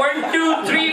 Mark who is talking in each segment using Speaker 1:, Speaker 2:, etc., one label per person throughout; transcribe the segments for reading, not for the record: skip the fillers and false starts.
Speaker 1: 1 2 3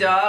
Speaker 2: 4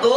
Speaker 2: 2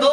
Speaker 2: 2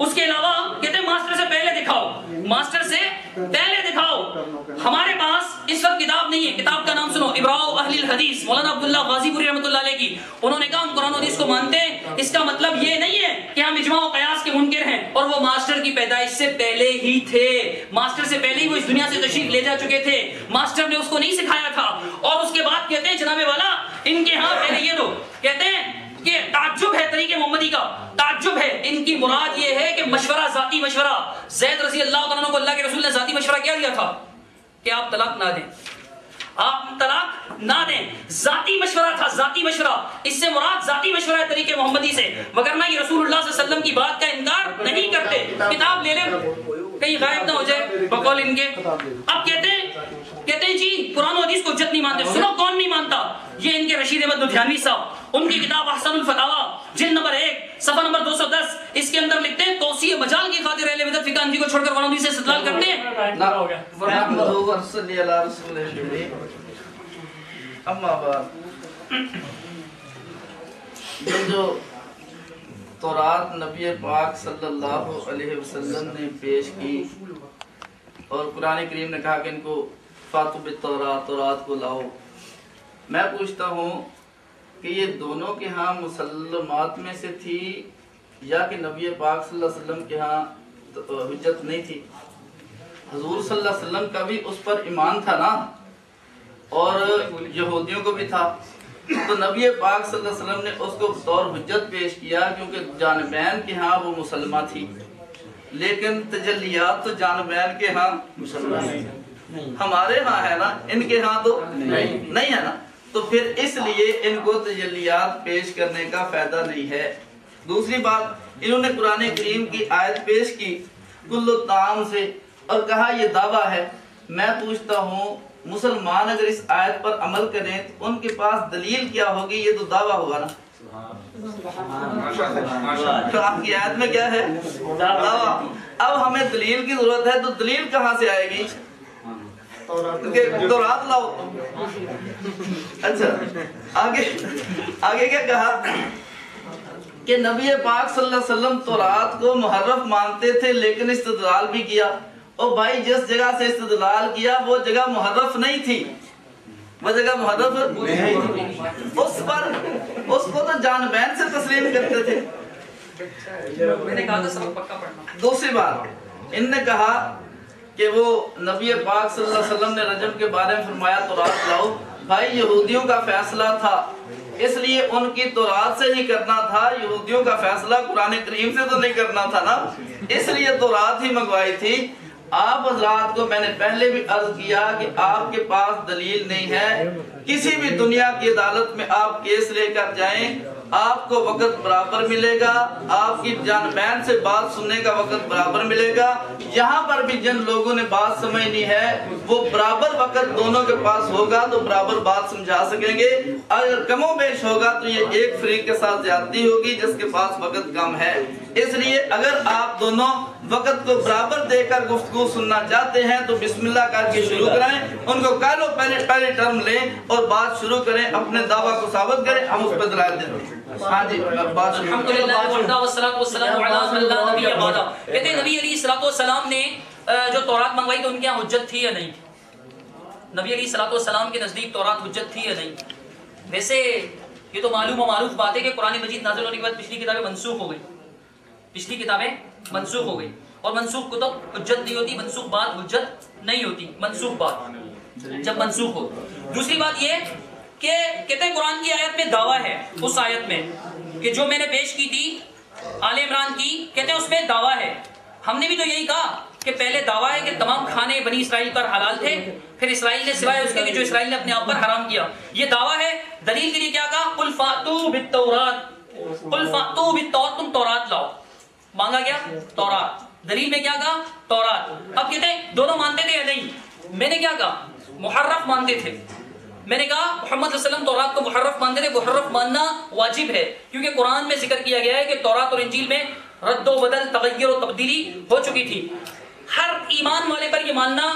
Speaker 1: उसके अलावा कहते हैं मास्टर से पहले दिखाओ, मास्टर से पहले दिखाओ। हमारे पास इस वक्त किताब नहीं है। किताब का नाम सुनो, इब्राउ अहलिल हदीस, मौलाना अब्दुल्ला गाजीपुरी रहमतुल्लाह अलैह की। उन्होंने कहा हम कुरान और हदीस को मानते हैं, इसका मतलब ये नहीं है कि हम इजमा और कयास के मुनकिर हैं। और वो मास्टर की पैदाइश से पहले ही थे, मास्टर से पहले ही वो इस दुनिया से तशरीफ ले जा चुके थे, मास्टर ने उसको नहीं सिखाया था। और उसके बाद कहते हैं जनाबे वाला इनके यहाँ पहले ये दो कहते हैं कि ताज्जुब है तरीके मोहम्मदी का, ताज्जुब है। इनकी मुराद ये है कि मशवरा, जाती मशवरा। ज़ैद रज़ी अल्लाह तआला अन्हु को अल्लाह के रसूल ने जाती मशवरा क्या दिया था कि आप तलाक ना दें, आप तलाक ना दें। जाती मशवरा था, जाती मशवरा। इससे मुराद जाती मशवरा है तरीके मोहम्मदी से, वगरना ये रसूलुल्लाह सल्लल्लाहु अलैहि वसल्लम की बात का इनकार नहीं करते। किताब ले ले कहीं गायब ना हो जाए बकौल इनके। अब कहते हैं जी कुरान और हदीस को हुज्जत नहीं मानते। सुनो कौन नहीं मानता, ये इनके रशीद अहमद लुधियानवी साहब, उनकी किताब अहसनुल फतावा जिल्द नंबर 1 सफा नंबर 210, इसके अंदर लिखते हैं तौसीए मजाल की खातिर अहले बिदअत फिक़ह हनफी को छोड़कर कुरान और हदीस से इस्तिदलाल करते हैं।
Speaker 2: जो तौरात नबी पाक सल्लल्लाहु अलैहि वसल्लम ने पेश की और कुरान करीम ने कहा कि इनको फातु बित्तौरात, तौरात को लाओ। मैं पूछता हूँ कि ये दोनों के यहाँ मुसल्लमात में से थी या कि नबी पाक सल्लल्लाहु अलैहि वसल्लम के यहाँ हुज्जत नहीं थी? हुजूर सल्लल्लाहु अलैहि वसल्लम का भी उस पर ईमान था ना, और यहूदियों को भी था। तो नबी पाक सल्लल्लाहु अलैहि वसल्लम ने उसको बतौर हुज्जत पेश किया क्योंकि जानबैन के यहाँ वो मुसलमान थी, लेकिन तजल्लियात तो जानबैन के यहाँ मुसलमान हमारे यहाँ है ना, इनके यहाँ तो नहीं है ना। तो फिर इसलिए इनको तजल्लियात पेश करने का फायदा नहीं है। दूसरी बात, इन्होंने कुरान करीम की आयत पेश की कुल्लु ताम से और कहा ये दावा है। मैं पूछता हूँ मुसलमान अगर इस आयत पर अमल करें तो उनके पास दलील क्या होगी? ये तो दावा होगा ना। तो आपकी आयत में क्या है? दावा। अब हमें दलील की जरूरत है, तो दलील कहाँ से आएगी? तौरात लाओ। अच्छा, आगे क्या कहा कि नबी पाक सल्लल्लाहु अलैहि वसल्लम तौरात को मुहर्रफ मानते थे लेकिन इस्तिदलाल भी किया। और भाई जिस जगह से इस्तिदलाल किया वो जगह मुहर्रफ नहीं थी, वो जगह मुहर्रफ उस पर उसको तो जानबैन से तस्लीम करते थे।
Speaker 1: मैंने कहा था सबक पक्का पढ़ना।
Speaker 2: दूसरी बात, इनने कहा कि वो नबी पाक सल्लल्लाहु अलैहि वसल्लम ने रजम के बारे में फरमाया तौरात लाओ। भाई यहूदियों का फैसला था, इसलिए उनकी तौरात से ही करना था। यहूदियों का फैसला कुरान करीम से तो नहीं करना था ना, इसलिए तौरात ही मंगवाई थी। आप हजरात को मैंने पहले भी अर्ज किया कि आपके पास दलील नहीं है। किसी भी दुनिया की अदालत में आप केस लेकर जाएं, आपको वक्त बराबर मिलेगा, आपकी जानबैन से बात सुनने का वक्त बराबर मिलेगा। यहाँ पर भी जिन लोगों ने बात समझनी है वो बराबर वक्त दोनों के पास होगा तो बराबर बात समझा सकेंगे। अगर कमो बेश होगा तो ये एक फरीक के साथ ज्यादती होगी जिसके पास वक्त कम है। इसलिए अगर आप दोनों वक्त को बराबर देकर गुफ्तगू सुनना चाहते हैं तो बिस्मिल्लाह करके शुरू करें। उनको कह लो पहले टर्म लें और बात शुरू करें, अपने दावा को साबित करें, हम उस पर दलाल दें। हाँ जी,
Speaker 1: अल्हम्दुलिल्लाह वस्सलातु वस्सलामु अला मन ला नबिय्य बअदा। कहते हैं नबी अलैहिस्सलातु वस्सलाम ने जो तौरात मंगवाई तो उनके यहाँ हुज्जत थी या नहीं? नबी अलैहिस्सलातु वस्सलाम के नजदीक तौरात हुज्जत थी या नहीं? वैसे ये तो मालूम और मारूफ बात है कि कुरान मजीद नाज़िल होने के बाद पिछली किताबें मनसूख हो गई, पिछली किताबें मनसूख हो गई। और मनसूख कुतुब हुज्जत नहीं होती, मनसूख बात हुज्जत नहीं होती, मनसूख बात जब मनसूख हो। दूसरी बात ये कि कहते हैं कुरान की आयत में दावा है, उस आयत में कि जो मैंने पेश की थी आले इमरान की, कहते हैं उसमें दावा है। हमने भी तो यही कहा कि पहले दावा है कि तमाम खाने बनी इसराइल पर हलाल थे, फिर इसराइल ने सिवाय उसके कि जो इसराइल ने अपने आप पर हराम किया, ये दावा है। दलील के लिए क्या कहा? कुल फातू बित्तौरात, कुल फातू बित्तौरात, तुम तौरात लाओ। मांगा गया तौरात, दलील में क्या कहा? तौरात। अब कहते हैं दोनों मानते थे या नहीं? मैंने क्या कहा? मुहर्रफ मानते थे। मैंने कहा मोहम्मद सल्लल्लाहु अलैहि वसल्लम तौरात को मुहर्रफ मानते थे। मुहर्रफ मानना वाजिब है क्योंकि कुरान में जिक्र किया गया है कि तौरात और इंजील में रद्दो बदल, तगय्युर और तब्दीली हो चुकी थी। हर ईमान वाले पर यह मानना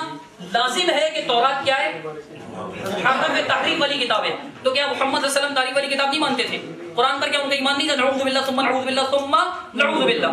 Speaker 1: लाजिम है कि तौरात क्या है? मुहर्रफ है, तहरीफ वाली किताब है। तो क्या मोहम्मद सल्लल्लाहु अलैहि वसल्लम तारीफ वाली किताब नहीं मानते थे? कुरान पर क्या उनका ईमान नहीं था? नऊज़ु बिल्लाह सुम्मा नऊज़ु बिल्लाह सुम्मा नऊज़ु बिल्लाह।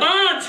Speaker 1: 5۔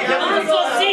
Speaker 1: 580،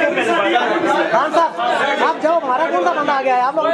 Speaker 3: खान साहब आप जाओ, हमारा कौन सा बंदा आ गया है, आप लोग